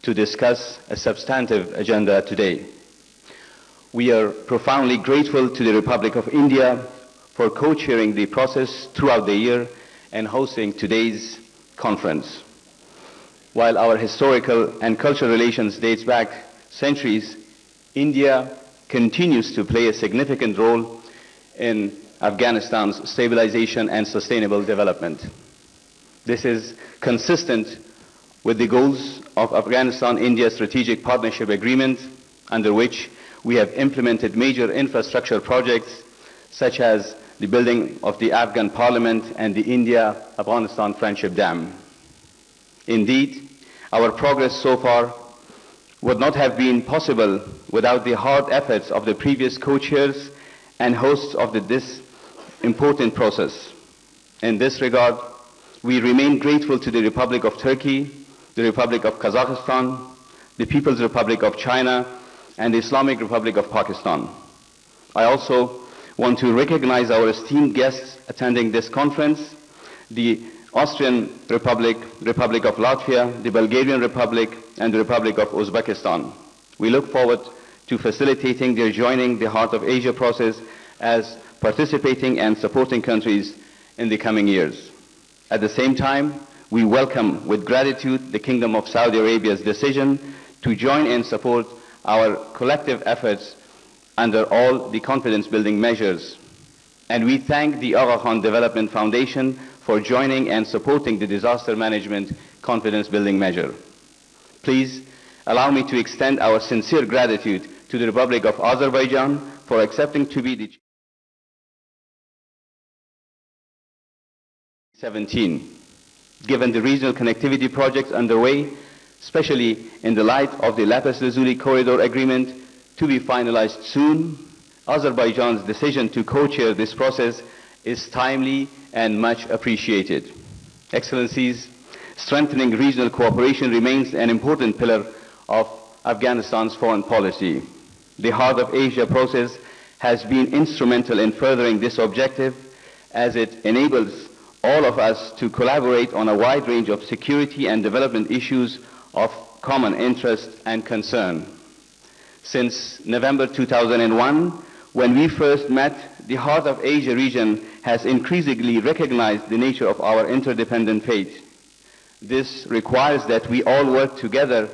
to discuss a substantive agenda today. We are profoundly grateful to the Republic of India for co-chairing the process throughout the year and hosting today's conference. While our historical and cultural relations dates back centuries, India continues to play a significant role in Afghanistan's stabilization and sustainable development. This is consistent with the goals of Afghanistan-India Strategic Partnership Agreement, under which we have implemented major infrastructure projects such as the building of the Afghan Parliament and the India-Afghanistan Friendship Dam. Indeed, our progress so far would not have been possible without the hard efforts of the previous co-chairs and hosts of this important process. In this regard, we remain grateful to the Republic of Turkey, the Republic of Kazakhstan, the People's Republic of China, and the Islamic Republic of Pakistan. I also want to recognize our esteemed guests attending this conference, the Austrian Republic, Republic of Latvia, the Bulgarian Republic, and the Republic of Uzbekistan. We look forward to facilitating their joining the Heart of Asia process as participating and supporting countries in the coming years. At the same time, we welcome with gratitude the Kingdom of Saudi Arabia's decision to join and support our collective efforts under all the confidence-building measures. And we thank the Aga Khan Development Foundation for joining and supporting the disaster management confidence-building measure. Please allow me to extend our sincere gratitude to the Republic of Azerbaijan for accepting to be the 17. Given the regional connectivity projects underway, especially in the light of the Lapis Lazuli Corridor Agreement to be finalized soon, Azerbaijan's decision to co-chair this process is timely and much appreciated. Excellencies, strengthening regional cooperation remains an important pillar of Afghanistan's foreign policy. The Heart of Asia process has been instrumental in furthering this objective, as it enables all of us to collaborate on a wide range of security and development issues of common interest and concern. Since November 2001, when we first met, the Heart of Asia region has increasingly recognized the nature of our interdependent fate. This requires that we all work together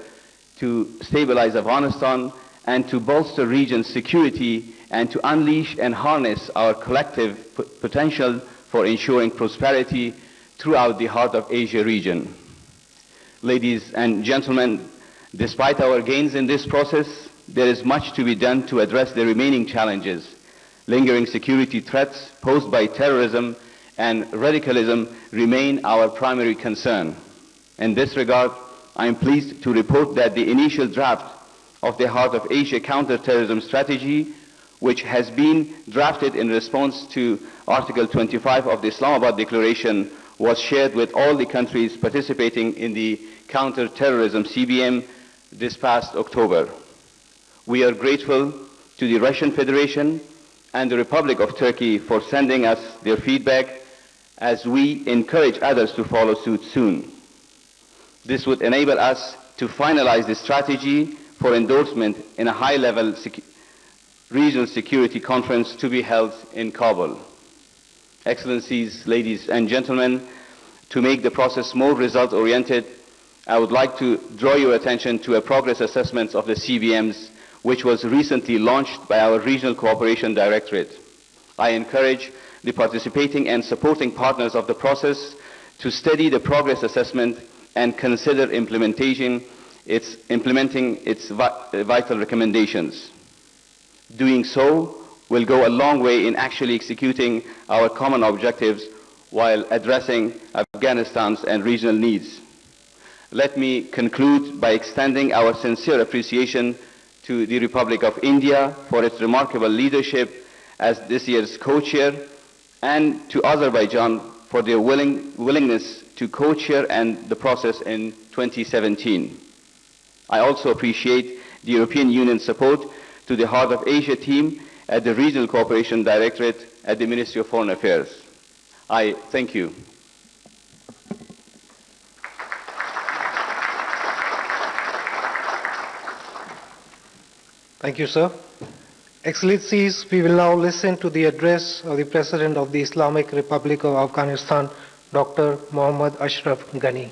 to stabilize Afghanistan and to bolster region's security and to unleash and harness our collective potential for ensuring prosperity throughout the Heart of Asia region. Ladies and gentlemen, despite our gains in this process, there is much to be done to address the remaining challenges. Lingering security threats posed by terrorism and radicalism remain our primary concern. In this regard, I am pleased to report that the initial draft of the Heart of Asia counter-terrorism strategy, which has been drafted in response to Article 25 of the Islamabad Declaration, was shared with all the countries participating in the counter-terrorism CBM this past October. We are grateful to the Russian Federation and the Republic of Turkey for sending us their feedback, as we encourage others to follow suit soon. This would enable us to finalize the strategy for endorsement in a high-level regional security conference to be held in Kabul. Excellencies, ladies and gentlemen, to make the process more result-oriented, I would like to draw your attention to a progress assessment of the CBMs, which was recently launched by our Regional Cooperation Directorate. I encourage the participating and supporting partners of the process to study the progress assessment and consider implementing its vital recommendations. Doing so will go a long way in actually executing our common objectives while addressing Afghanistan's and regional needs. Let me conclude by extending our sincere appreciation to the Republic of India for its remarkable leadership as this year's co-chair, and to Azerbaijan for their willingness to co-chair and the process in 2017. I also appreciate the European Union's support to the Heart of Asia team at the Regional Cooperation Directorate at the Ministry of Foreign Affairs. I thank you. Thank you, sir. Excellencies, we will now listen to the address of the President of the Islamic Republic of Afghanistan, Dr. Mohammad Ashraf Ghani.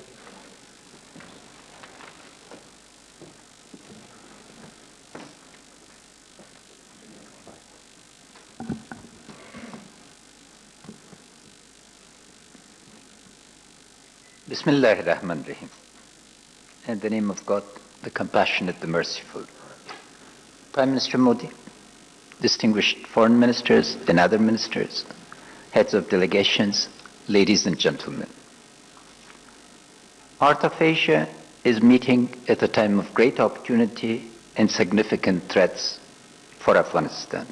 Bismillah ar-Rahman ar-Rahim. In the name of God, the compassionate, the merciful. Prime Minister Modi, distinguished foreign ministers and other ministers, heads of delegations, ladies and gentlemen. Heart of Asia is meeting at a time of great opportunity and significant threats for Afghanistan,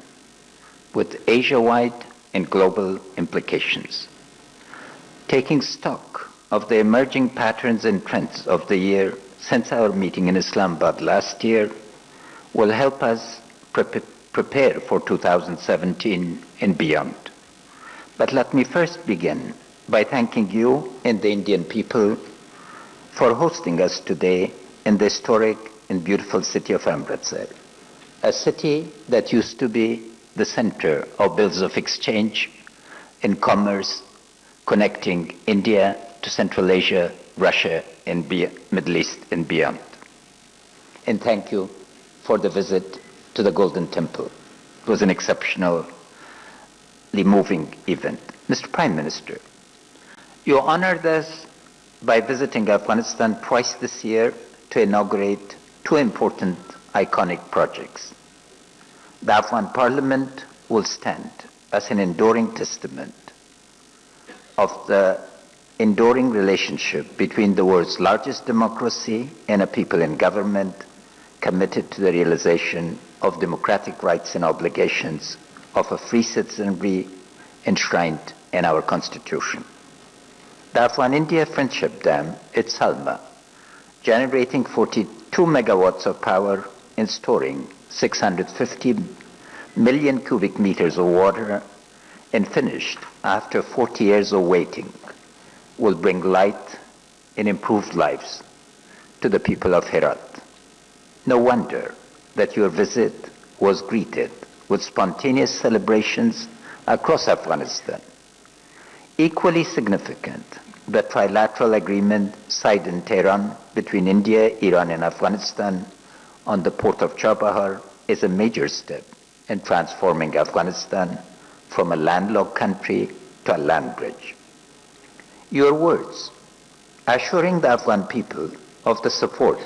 with Asia-wide and global implications. Taking stock of the emerging patterns and trends of the year since our meeting in Islamabad last year will help us prepare for 2017 and beyond. But let me first begin by thanking you and the Indian people for hosting us today in the historic and beautiful city of Amritsar, a city that used to be the center of bills of exchange and commerce connecting India to Central Asia, Russia, and Middle East and beyond. And thank you for the visit to the Golden Temple. It was an exceptionally moving event. Mr. Prime Minister, you honored us by visiting Afghanistan twice this year to inaugurate two important iconic projects. The Afghan Parliament will stand as an enduring testament of the enduring relationship between the world's largest democracy and a people in government committed to the realization of democratic rights and obligations of a free citizenry enshrined in our Constitution. The Afghan-India Friendship Dam at Salma, generating 42 megawatts of power and storing 650 million cubic meters of water, and finished after 40 years of waiting, will bring light and improved lives to the people of Herat. No wonder that your visit was greeted with spontaneous celebrations across Afghanistan. Equally significant, the trilateral agreement signed in Tehran between India, Iran, and Afghanistan on the port of Chabahar is a major step in transforming Afghanistan from a landlocked country to a land bridge. Your words, assuring the Afghan people of the support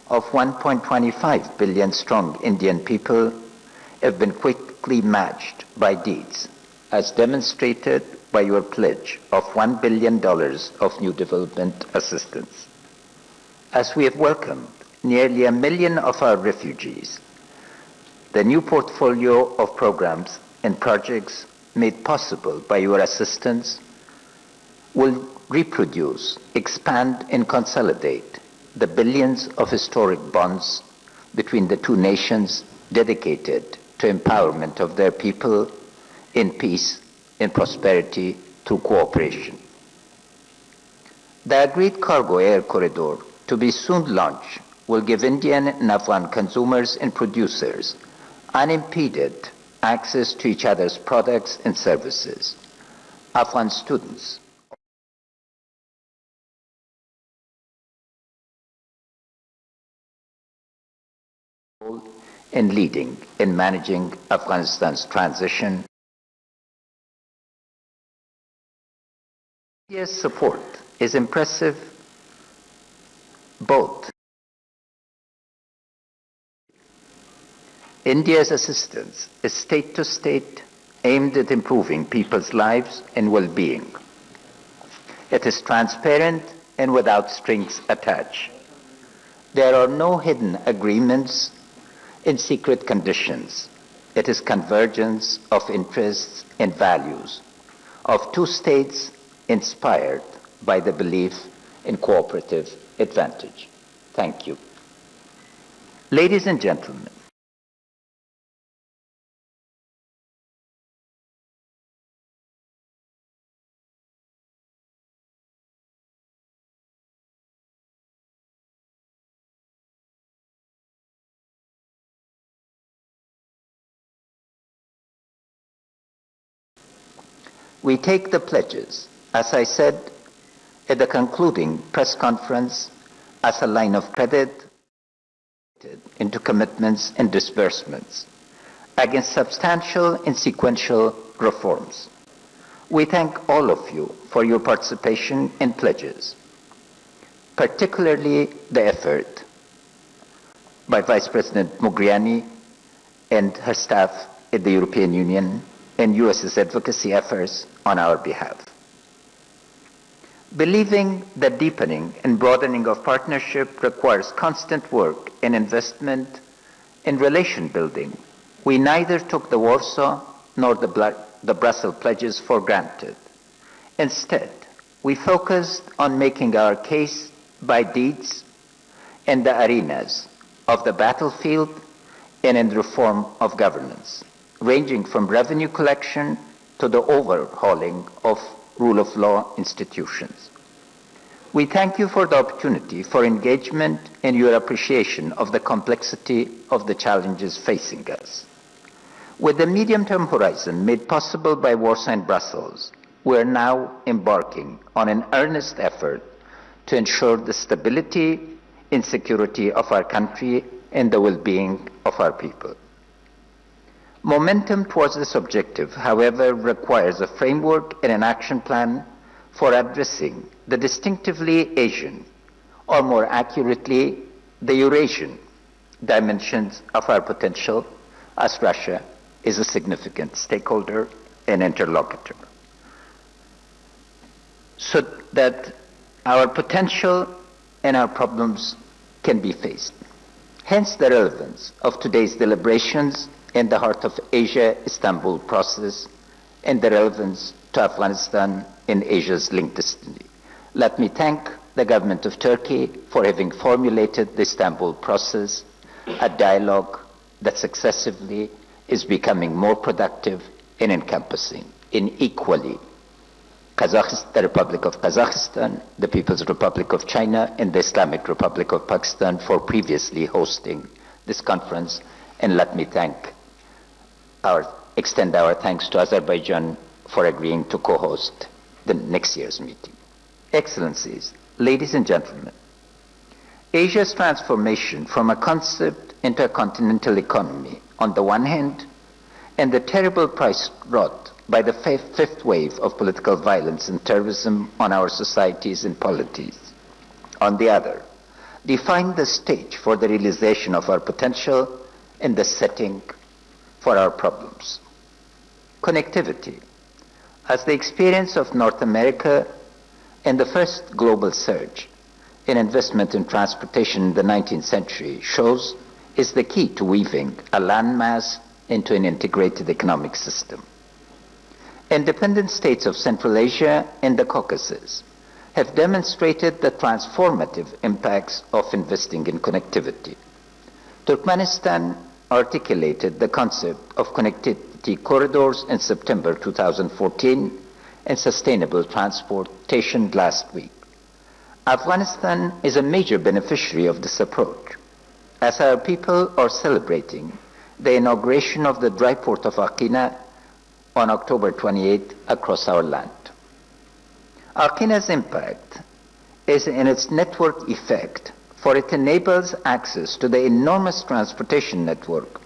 of 1.25 billion strong Indian people, have been quickly matched by deeds, as demonstrated by your pledge of $1 billion of new development assistance. As we have welcomed nearly 1 million of our refugees, the new portfolio of programs and projects made possible by your assistance will reproduce, expand, and consolidate the billions of historic bonds between the two nations dedicated to empowerment of their people in peace and prosperity through cooperation. The agreed cargo air corridor to be soon launched will give Indian and Afghan consumers and producers unimpeded access to each other's products and services. Afghan students in leading in managing Afghanistan's transition. India's support is impressive both. India's assistance is state to state, aimed at improving people's lives and well-being. It is transparent and without strings attached. There are no hidden agreements in secret conditions. It is convergence of interests and values of two states inspired by the belief in cooperative advantage. Thank you. Ladies and gentlemen, We take the pledges, as I said at the concluding press conference, as a line of credit into commitments and disbursements against substantial and sequential reforms. We thank all of you for your participation in pledges, particularly the effort by Vice President Mogherini and her staff at the European Union and US's advocacy efforts on our behalf. Believing that deepening and broadening of partnership requires constant work and investment in relation building, we neither took the Warsaw nor the Brussels pledges for granted. Instead, we focused on making our case by deeds in the arenas of the battlefield and in the reform of governance, ranging from revenue collection to the overhauling of rule of law institutions. We thank you for the opportunity for engagement and your appreciation of the complexity of the challenges facing us. With the medium-term horizon made possible by Warsaw and Brussels, we are now embarking on an earnest effort to ensure the stability and security of our country and the well-being of our people. Momentum towards this objective, however, requires a framework and an action plan for addressing the distinctively Asian, or more accurately, the Eurasian dimensions of our potential, as Russia is a significant stakeholder and interlocutor, so that our potential and our problems can be faced. Hence the relevance of today's deliberations in the heart of Asia-Istanbul process and the relevance to Afghanistan in Asia's linked destiny. Let me thank the government of Turkey for having formulated the Istanbul process, a dialogue that successively is becoming more productive and encompassing in equally the Republic of Kazakhstan, the People's Republic of China, and the Islamic Republic of Pakistan for previously hosting this conference. And let me extend our thanks to Azerbaijan for agreeing to co-host the next year's meeting. Excellencies, ladies and gentlemen, Asia's transformation from a concept into a continental economy on the one hand, and the terrible price wrought by the fifth wave of political violence and terrorism on our societies and polities on the other, define the stage for the realization of our potential and the setting for our problems. Connectivity, as the experience of North America and the first global surge in investment in transportation in the 19th century shows, is the key to weaving a landmass into an integrated economic system. Independent states of Central Asia and the Caucasus have demonstrated the transformative impacts of investing in connectivity. Turkmenistan articulated the concept of connectivity corridors in September 2014 and sustainable transportation last week. Afghanistan is a major beneficiary of this approach, as our people are celebrating the inauguration of the dry port of Ankara on October 28 across our land. Ankara's impact is in its network effect, for it enables access to the enormous transportation network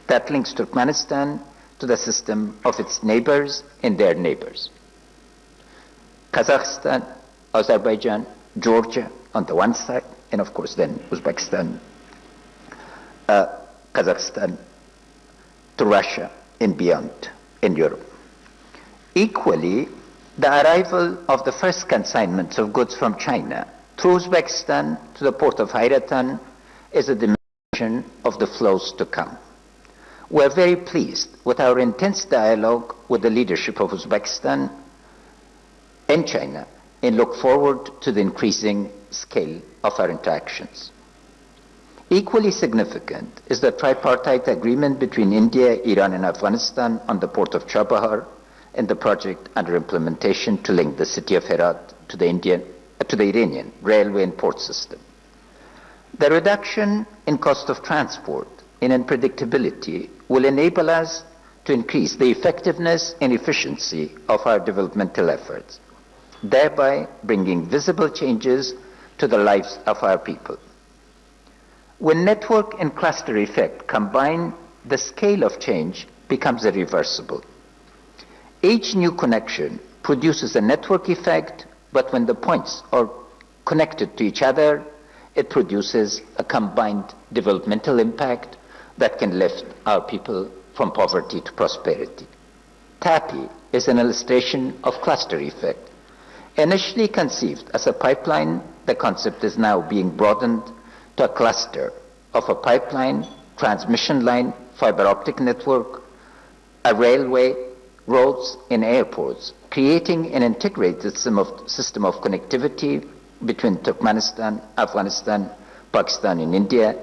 that links Turkmenistan to the system of its neighbors and their neighbors. Kazakhstan, Azerbaijan, Georgia on the one side, and of course then Uzbekistan, Kazakhstan to Russia and beyond in Europe. Equally, the arrival of the first consignments of goods from China through Uzbekistan to the port of Hayratan is a dimension of the flows to come. We are very pleased with our intense dialogue with the leadership of Uzbekistan and China and look forward to the increasing scale of our interactions. Equally significant is the tripartite agreement between India, Iran, and Afghanistan on the port of Chabahar and the project under implementation to link the city of Herat to the Iranian railway and port system. The reduction in cost of transport and unpredictability will enable us to increase the effectiveness and efficiency of our developmental efforts, thereby bringing visible changes to the lives of our people. When network and cluster effect combine, the scale of change becomes irreversible. Each new connection produces a network effect, but when the points are connected to each other, it produces a combined developmental impact that can lift our people from poverty to prosperity. TAPI is an illustration of cluster effect. Initially conceived as a pipeline, the concept is now being broadened to a cluster of a pipeline, transmission line, fiber optic network, a railway, roads, and airports, creating an integrated system of connectivity between Turkmenistan, Afghanistan, Pakistan, and India.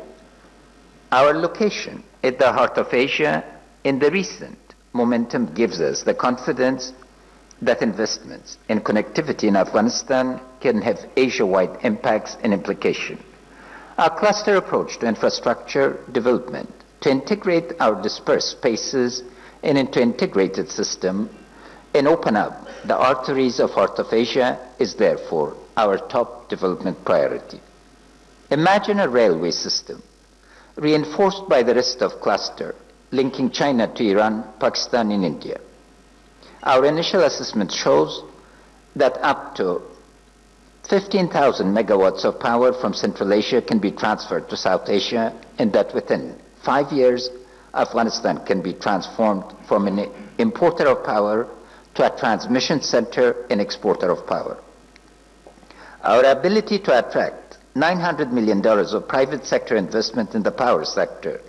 Our location at the heart of Asia in the recent momentum gives us the confidence that investments in connectivity in Afghanistan can have Asia-wide impacts and implications. Our cluster approach to infrastructure development to integrate our dispersed spaces into an integrated system and open up the arteries of heart of Asia is therefore our top development priority. Imagine a railway system reinforced by the rest of cluster linking China to Iran, Pakistan, and India. Our initial assessment shows that up to 15,000 megawatts of power from Central Asia can be transferred to South Asia, and that within 5 years, Afghanistan can be transformed from an importer of power to a transmission center and exporter of power. Our ability to attract $900 million of private sector investment in the power sector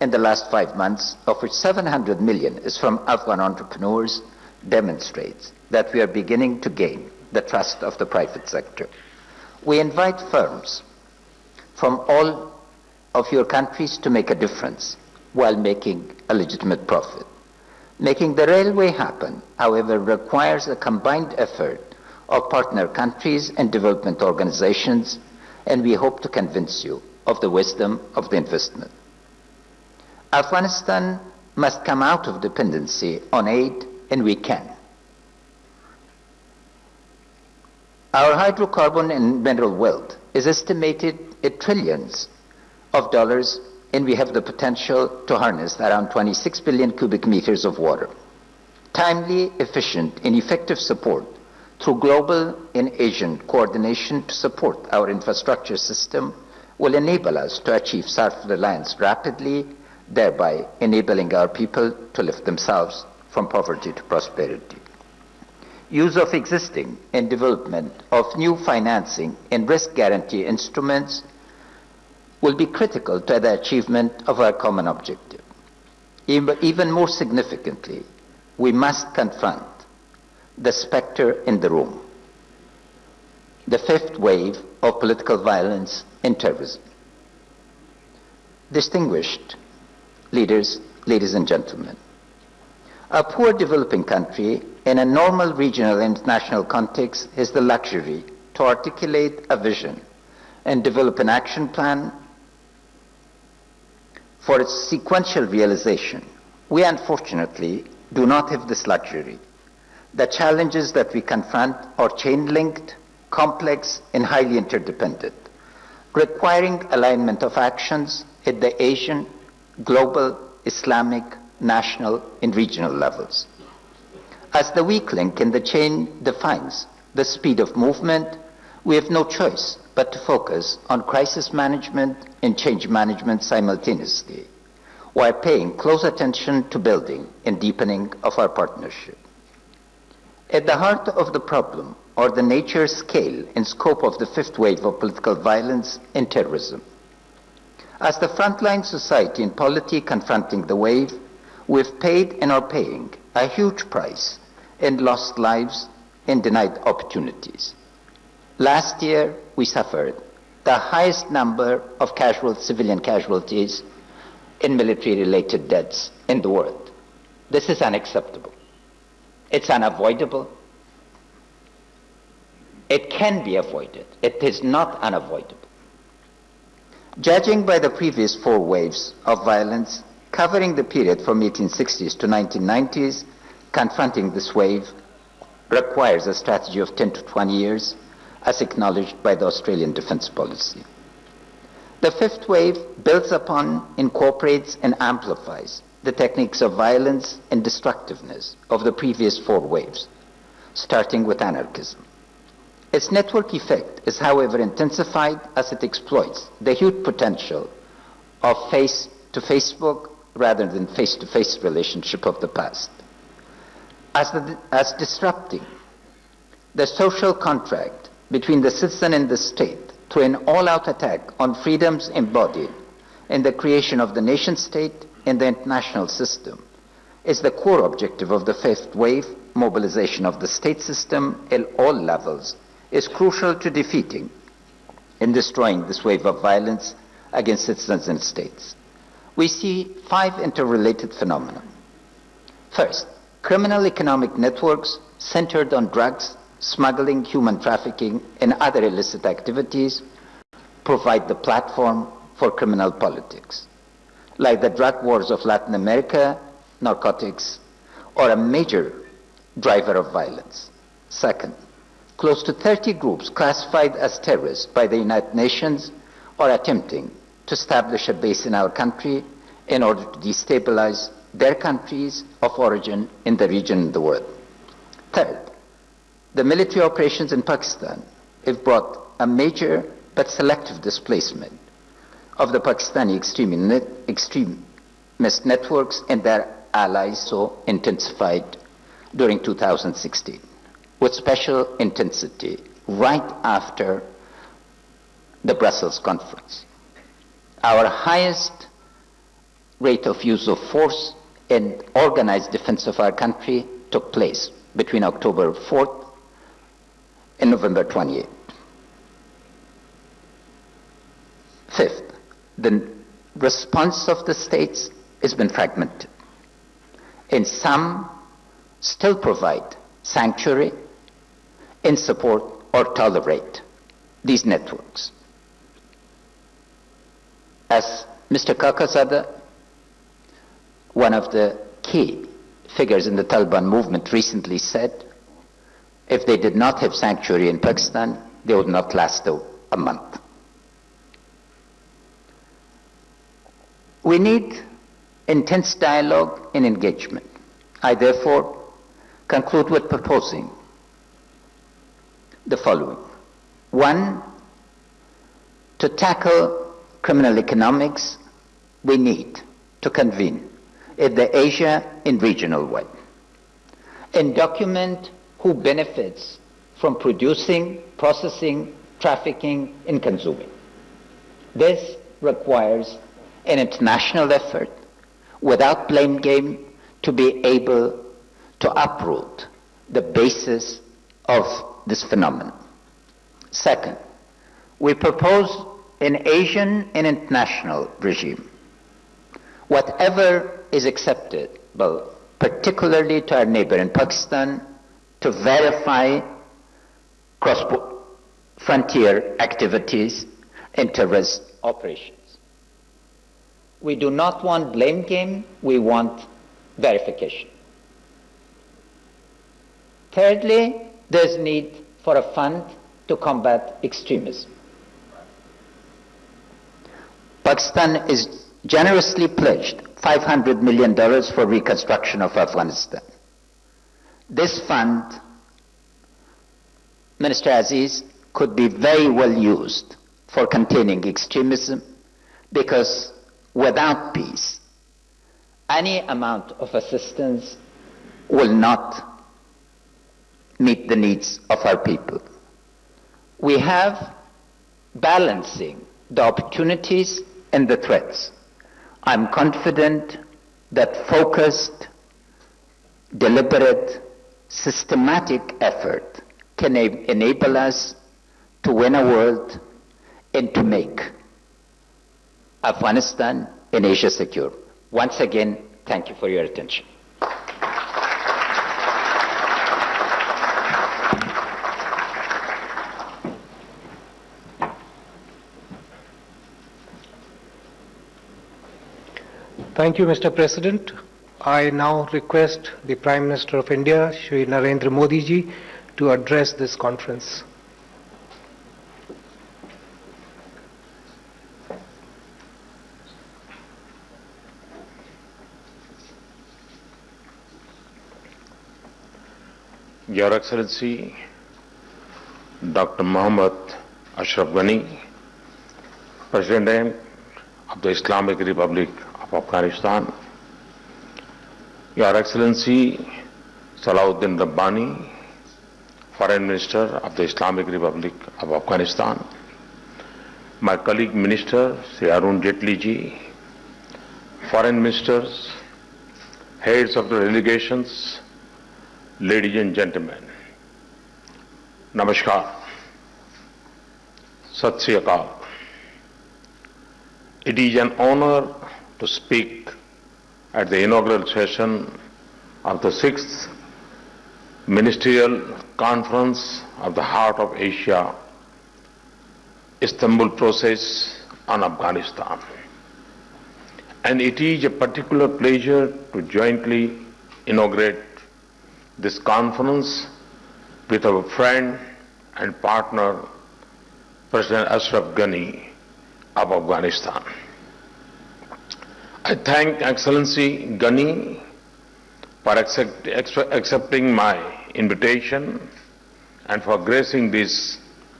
in the last 5 months, of which $700 million is from Afghan entrepreneurs, demonstrates that we are beginning to gain the trust of the private sector. We invite firms from all of your countries to make a difference while making a legitimate profit. Making the railway happen, however, requires a combined effort of partner countries and development organizations, and we hope to convince you of the wisdom of the investment. Afghanistan must come out of dependency on aid, and we can. Our hydrocarbon and mineral wealth is estimated at trillions of dollars, and we have the potential to harness around 26 billion cubic meters of water. Timely, efficient, and effective support through global and Asian coordination to support our infrastructure system will enable us to achieve self-reliance rapidly, thereby enabling our people to lift themselves from poverty to prosperity. Use of existing and development of new financing and risk guarantee instruments will be critical to the achievement of our common objective. Even more significantly, we must confront the specter in the room, the fifth wave of political violence and terrorism. Distinguished leaders, ladies and gentlemen, a poor developing country in a normal regional and international context has the luxury to articulate a vision and develop an action plan for its sequential realization. We unfortunately do not have this luxury. The challenges that we confront are chain-linked, complex, and highly interdependent, requiring alignment of actions at the Asian, global, Islamic, national, and regional levels. As the weak link in the chain defines the speed of movement, we have no choice but to focus on crisis management and change management simultaneously, while paying close attention to building and deepening of our partnership. At the heart of the problem are the nature, scale, and scope of the fifth wave of political violence and terrorism. As the frontline society and polity confronting the wave, we've paid and are paying a huge price in lost lives and denied opportunities. Last year, we suffered the highest number of civilian casualties in military-related deaths in the world. This is unacceptable. It's unavoidable. It can be avoided. It is not unavoidable. Judging by the previous 4 waves of violence, covering the period from 1860s to 1990s. Confronting this wave requires a strategy of 10 to 20 years, as acknowledged by the Australian defence policy. The fifth wave builds upon, incorporates, and amplifies the techniques of violence and destructiveness of the previous four waves, starting with anarchism. Its network effect is, however, intensified as it exploits the huge potential of face-to-Facebook rather than face-to-face relationship of the past. As disrupting the social contract between the citizen and the state through an all-out attack on freedoms embodied in the creation of the nation-state and the international system, is the core objective of the fifth wave. Mobilization of the state system at all levels is crucial to defeating and destroying this wave of violence against citizens and states. We see 5 interrelated phenomena. First, criminal economic networks centered on drugs, smuggling, human trafficking, and other illicit activities provide the platform for criminal politics, like the drug wars of Latin America, narcotics, or a major driver of violence. Second, close to 30 groups classified as terrorists by the United Nations are attempting to establish a base in our country in order to destabilize their countries of origin in the region and the world. Third, the military operations in Pakistan have brought a major but selective displacement of the Pakistani extremist networks and their allies, so intensified during 2016, with special intensity right after the Brussels conference. Our highest rate of use of force and organized defense of our country took place between October 4th and November 28th. Fifth, the response of the states has been fragmented, and some still provide sanctuary and support or tolerate these networks. As Mr. Kakazada, one of the key figures in the Taliban movement, recently said, if they did not have sanctuary in Pakistan, they would not last a month. We need intense dialogue and engagement. I therefore conclude with proposing the following. 1, to tackle criminal economics, we need to convene at the Asia and regional way and document who benefits from producing, processing, trafficking, and consuming. This requires an international effort without blame game to be able to uproot the basis of this phenomenon. Second, we propose an Asian and international regime. Whatever is acceptable, particularly to our neighbor in Pakistan, to verify cross-frontier activities and terrorist operations. We do not want blame game, we want verification. Thirdly, there's need for a fund to combat extremism. Pakistan is generously pledged $500 million for reconstruction of Afghanistan. This fund, Minister Aziz, could be very well used for containing extremism, because without peace, any amount of assistance will not meet the needs of our people. We have balancing the opportunities and the threats. I'm confident that focused, deliberate, systematic effort can enable us to win a world and to make Afghanistan and Asia secure. Once again, thank you for your attention. Thank you, Mr. President. I now request the Prime Minister of India, Shri Narendra Modi ji, to address this conference. Your Excellency, Dr. Mohammad Ashraf Ghani, President of the Islamic Republic of Afghanistan, Your Excellency Salahuddin Rabbani, Foreign Minister of the Islamic Republic of Afghanistan, my colleague Minister Sri Arun Jaitley ji, Foreign Ministers, heads of the delegations, ladies and gentlemen, Namaskar, Sat Sri Akal. It is an honor to speak at the inaugural session of the 6th Ministerial Conference of the Heart of Asia, Istanbul process on Afghanistan. And it is a particular pleasure to jointly inaugurate this conference with our friend and partner, President Ashraf Ghani of Afghanistan. I thank Excellency Ghani for accepting my invitation and for gracing this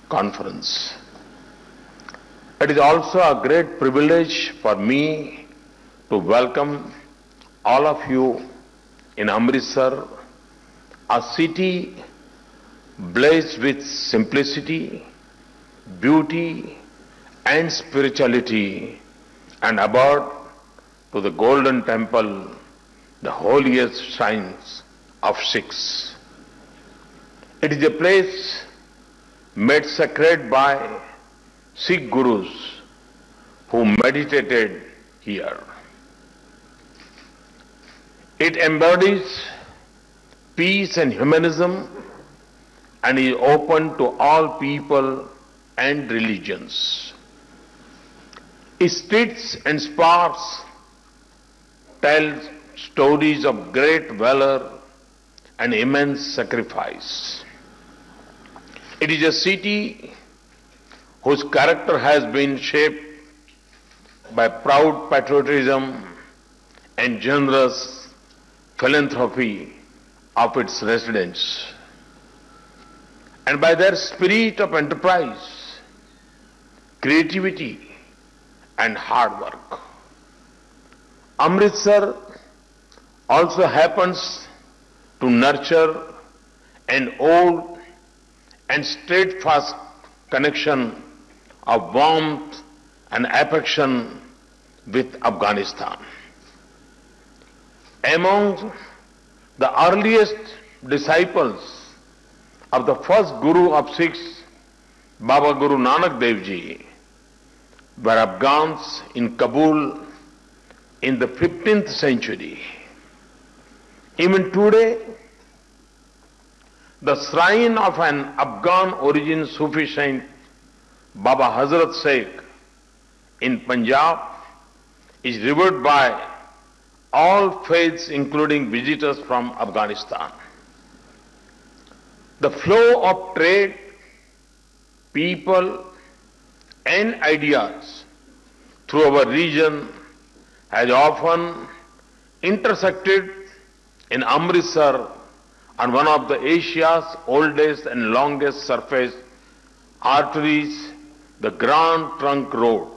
conference. It is also a great privilege for me to welcome all of you in Amritsar, a city blessed with simplicity, beauty, and spirituality, and about to the Golden Temple, the holiest shrines of Sikhs. It is a place made sacred by Sikh Gurus who meditated here. It embodies peace and humanism and is open to all people and religions. Its streets and squares tell stories of great valor and immense sacrifice. It is a city whose character has been shaped by proud patriotism and generous philanthropy of its residents, and by their spirit of enterprise, creativity, and hard work. Amritsar also happens to nurture an old and steadfast connection of warmth and affection with Afghanistan. Among the earliest disciples of the first Guru of Sikhs, Baba Guru Nanak Dev Ji, were Afghans in Kabul in the 15th century. Even today, the shrine of an Afghan origin Sufi saint, Baba Hazrat Sheikh, in Punjab, is revered by all faiths, including visitors from Afghanistan. The flow of trade, people, and ideas through our region has often intersected in Amritsar on one of the Asia's oldest and longest surface arteries, the Grand Trunk Road.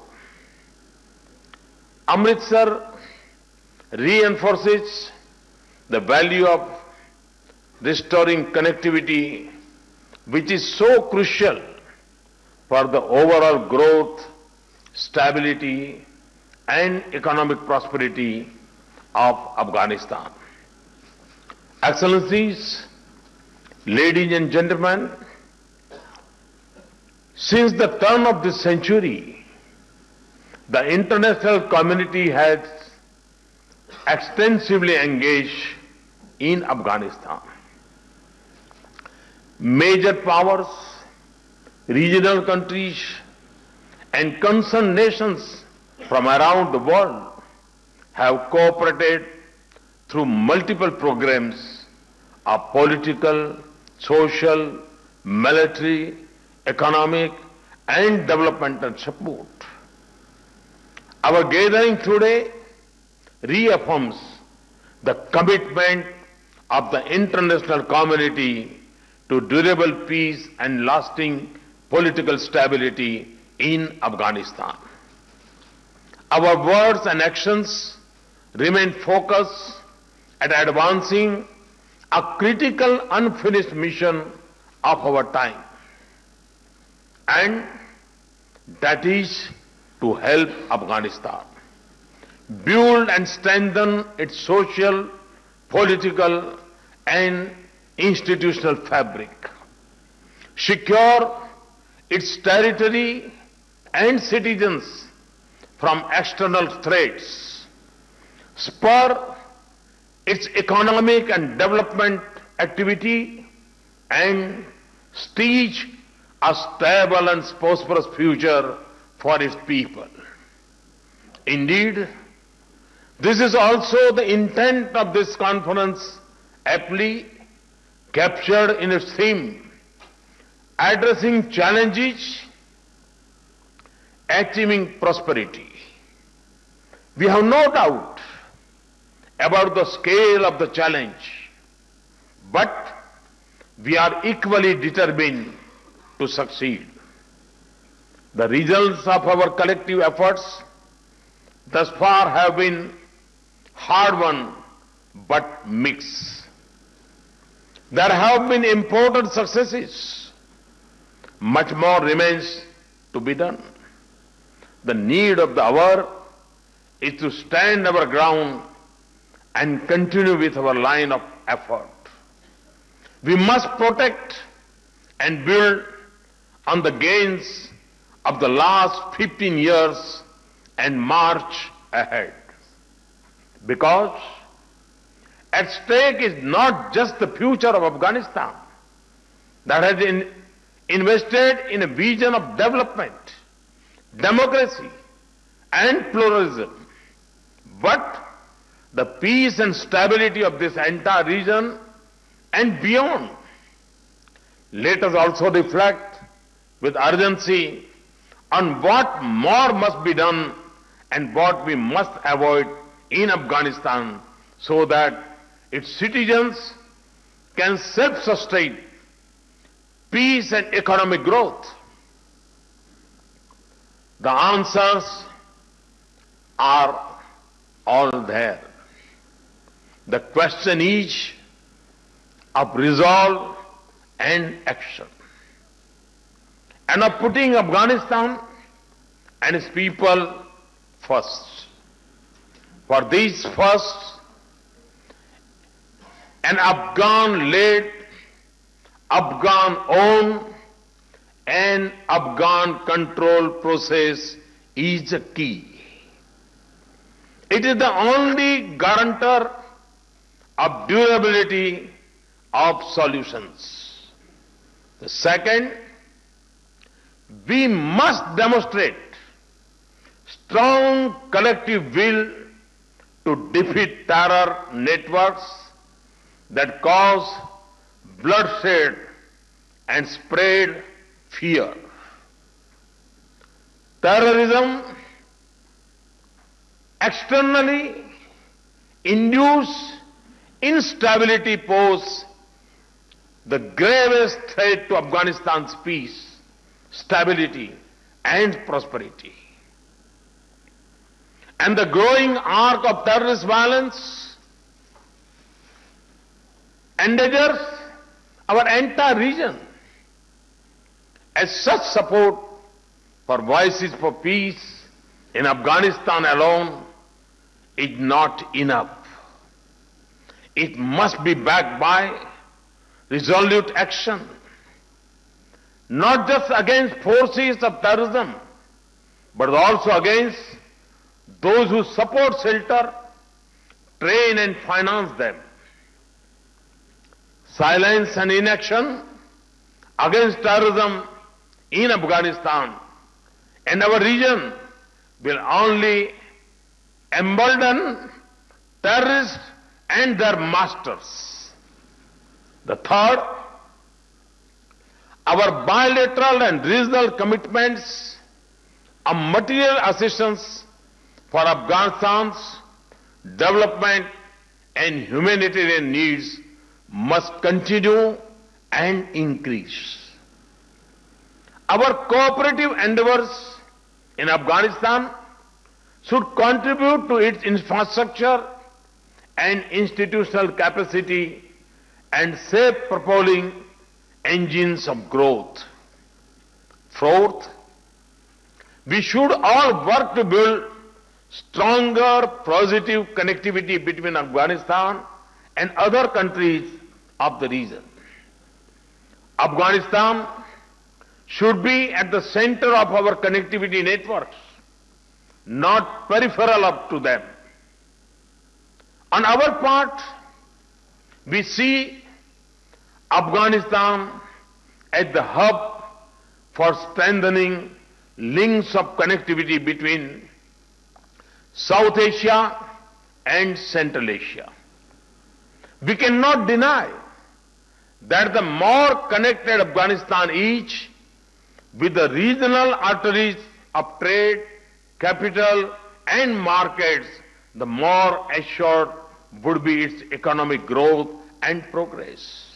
Amritsar reinforces the value of restoring connectivity, which is so crucial for the overall growth, stability, and economic prosperity of Afghanistan. Excellencies, ladies and gentlemen, since the turn of this century, the international community has extensively engaged in Afghanistan. Major powers, regional countries, and concerned nations from around the world have cooperated through multiple programs of political, social, military, economic and developmental support. Our gathering today reaffirms the commitment of the international community to durable peace and lasting political stability in Afghanistan. Our words and actions remain focused at advancing a critical unfinished mission of our time, and that is to help Afghanistan build and strengthen its social, political and institutional fabric, secure its territory and citizens from external threats, spur its economic and development activity, and stage a stable and prosperous future for its people. Indeed, this is also the intent of this conference, aptly captured in its theme, addressing challenges, achieving prosperity. We have no doubt about the scale of the challenge, but we are equally determined to succeed. The results of our collective efforts thus far have been hard-won but mixed. There have been important successes. Much more remains to be done. The need of the hour is to stand our ground and continue with our line of effort. We must protect and build on the gains of the last 15 years and march ahead. Because at stake is not just the future of Afghanistan that has been invested in a vision of development, democracy and pluralism, but the peace and stability of this entire region and beyond. Let us also reflect with urgency on what more must be done and what we must avoid in Afghanistan so that its citizens can self-sustain peace and economic growth. The answers are all there. The question is of resolve and action, and of putting Afghanistan and its people first. For this first, an Afghan-led, Afghan-owned and Afghan-controlled process is the key. It is the only guarantor of durability of solutions. The second, we must demonstrate strong collective will to defeat terror networks that cause bloodshed and spread fear. Terrorism externally induce instability pose the gravest threat to Afghanistan's peace, stability and prosperity. And the growing arc of terrorist violence endangers our entire region. As such, support for voices for peace in Afghanistan alone is not enough. It must be backed by resolute action, not just against forces of terrorism, but also against those who support, shelter, train and finance them. Silence and inaction against terrorism in Afghanistan and our region will only embolden terrorists and their masters. The third, our bilateral and regional commitments of material assistance for Afghanistan's development and humanitarian needs must continue and increase. Our cooperative endeavors in Afghanistan should contribute to its infrastructure and institutional capacity and shape propelling engines of growth. Fourth, we should all work to build stronger positive connectivity between Afghanistan and other countries of the region. Afghanistan should be at the center of our connectivity networks, not peripheral up to them. On our part, we see Afghanistan as the hub for strengthening links of connectivity between South Asia and Central Asia. We cannot deny that the more connected Afghanistan is with the regional arteries of trade, capital and markets, the more assured would be its economic growth and progress.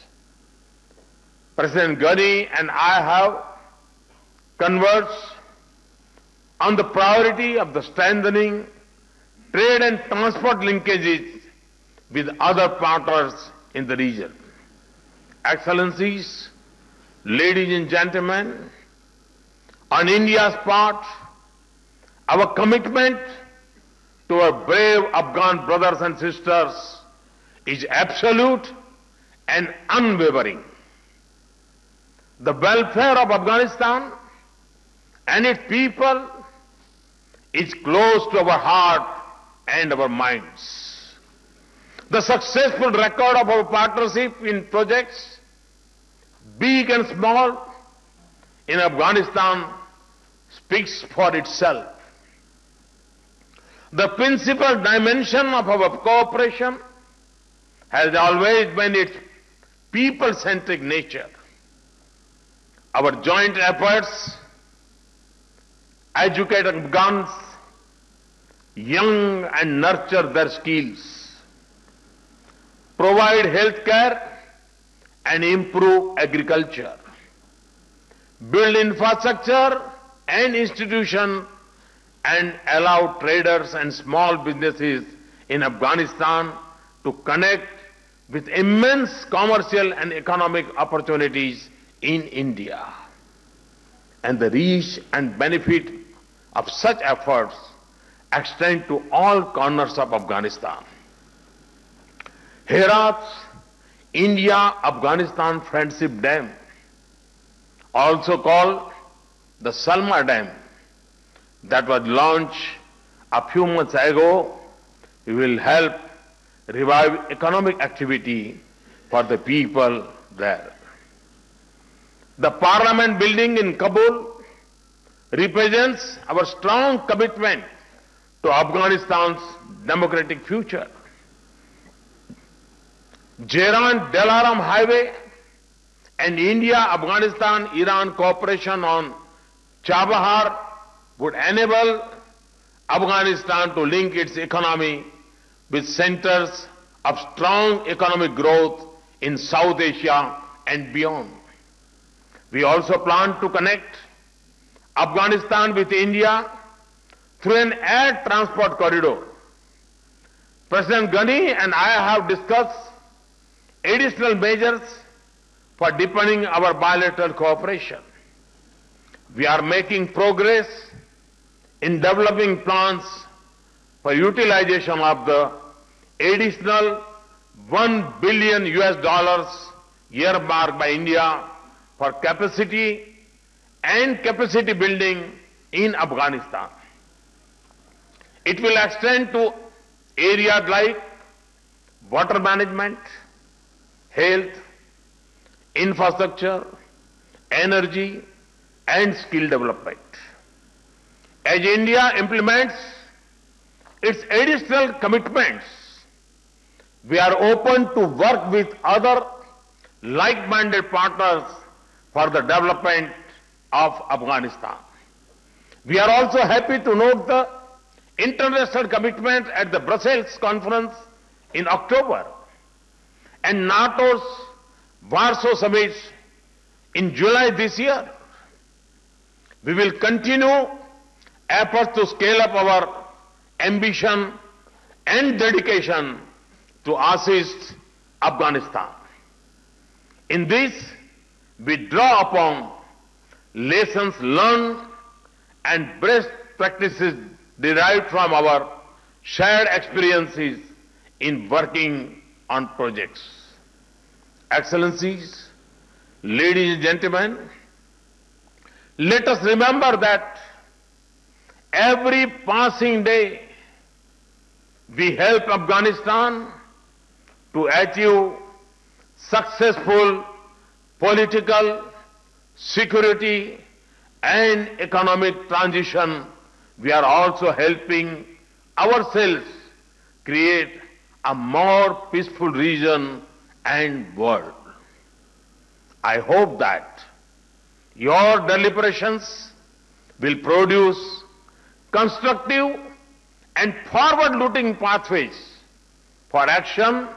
President Ghani and I have conversed on the priority of the strengthening trade and transport linkages with other partners in the region. Excellencies, ladies and gentlemen, on India's part, our commitment to our brave Afghan brothers and sisters is absolute and unwavering. The welfare of Afghanistan and its people is close to our heart and our minds. The successful record of our partnership in projects, big and small, in Afghanistan speaks for itself. The principal dimension of our cooperation has always been its people-centric nature. Our joint efforts educate Afghans young and nurture their skills, provide health care and improve agriculture, build infrastructure and institutions, and allow traders and small businesses in Afghanistan to connect with immense commercial and economic opportunities in India. And the reach and benefit of such efforts extend to all corners of Afghanistan. Herat's India-Afghanistan Friendship Dam, also called the Salma Dam, that was launched a few months ago, will help revive economic activity for the people there. The Parliament building in Kabul represents our strong commitment to Afghanistan's democratic future. Jairan-Delaram Highway and India-Afghanistan-Iran cooperation on Chabahar would enable Afghanistan to link its economy with centers of strong economic growth in South Asia and beyond. We also plan to connect Afghanistan with India through an air transport corridor. President Ghani and I have discussed additional measures for deepening our bilateral cooperation. We are making progress in developing plans for utilization of the additional $1 billion earmarked by India for capacity and capacity building in Afghanistan. It will extend to areas like water management, health, infrastructure, energy, and skill development. As India implements its additional commitments, we are open to work with other like-minded partners for the development of Afghanistan. We are also happy to note the international commitment at the Brussels conference in October and NATO's Warsaw summit in July this year. We will continue efforts to scale up our ambition and dedication to assist Afghanistan. In this, we draw upon lessons learned and best practices derived from our shared experiences in working on projects. Excellencies, ladies and gentlemen, let us remember that every passing day we help Afghanistan to achieve successful political, security and economic transition. We are also helping ourselves create a more peaceful region and world. I hope that your deliberations will produce constructive and forward-looking pathways for action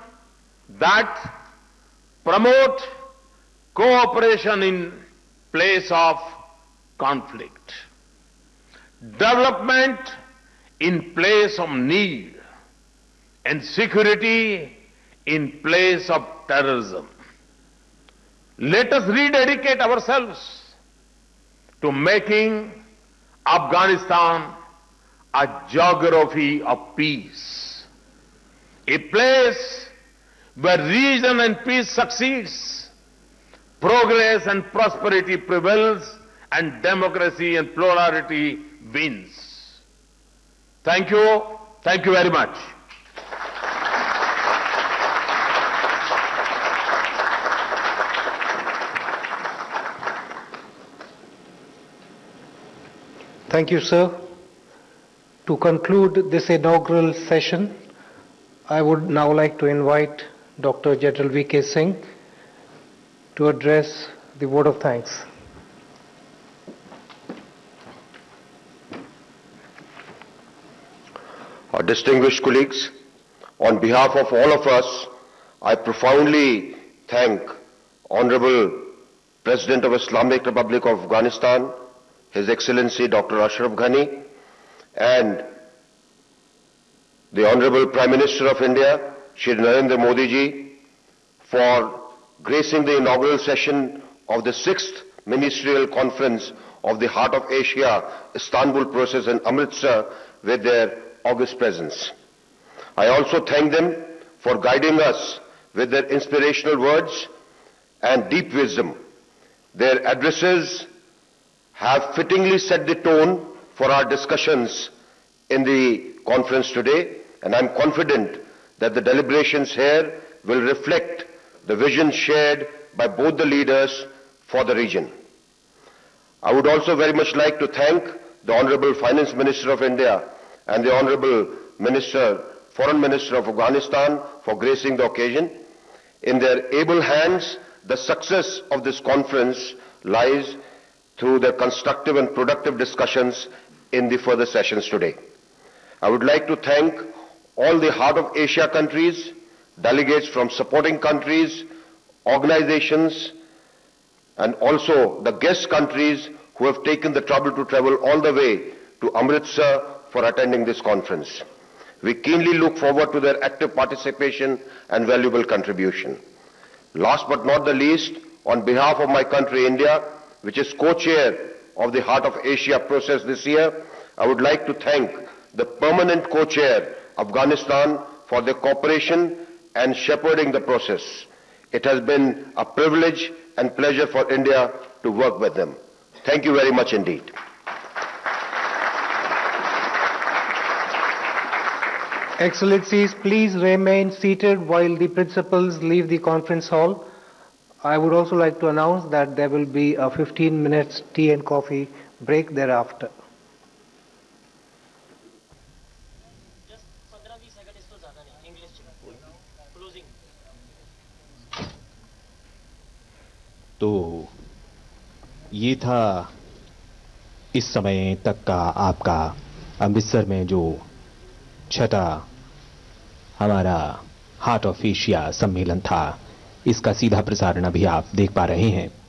that promote cooperation in place of conflict, development in place of need, and security in place of terrorism. Let us rededicate ourselves to making Afghanistan a geography of peace, a place where reason and peace succeeds, progress and prosperity prevails, and democracy and plurality wins. Thank you. Thank you very much. Thank you, sir. To conclude this inaugural session, I would now like to invite Dr. General V.K. Singh to address the vote of thanks. Our distinguished colleagues, on behalf of all of us, I profoundly thank Honorable President of Islamic Republic of Afghanistan, His Excellency Dr. Ashraf Ghani, and the Honorable Prime Minister of India, Shri Narendra Modi ji, for gracing the inaugural session of the 6th Ministerial Conference of the Heart of Asia Istanbul process in Amritsar with their august presence. I also thank them for guiding us with their inspirational words and deep wisdom. Their addresses have fittingly set the tone for our discussions in the conference today, and I'm confident that the deliberations here will reflect the vision shared by both the leaders for the region. I would also very much like to thank the Honorable Finance Minister of India and the Honorable Foreign Minister of Afghanistan for gracing the occasion. In their able hands, the success of this conference lies through their constructive and productive discussions in the further sessions today. I would like to thank all the Heart of Asia countries, delegates from supporting countries, organizations, and also the guest countries who have taken the trouble to travel all the way to Amritsar for attending this conference. We keenly look forward to their active participation and valuable contribution. Last but not the least, on behalf of my country India, which is co-chair of the Heart of Asia process this year, I would like to thank the permanent co-chair, Afghanistan, for their cooperation and shepherding the process. It has been a privilege and pleasure for India to work with them. Thank you very much indeed. Excellencies, please remain seated while the principals leave the conference hall. I would also like to announce that there will be a 15 minutes tea and coffee break thereafter. तो ये था इस समय तक का आपका अमृतसर में जो छठा हमारा हार्ट ऑफ एशिया सम्मेलन था, इसका सीधा प्रसारण अभी आप देख पा रहे हैं।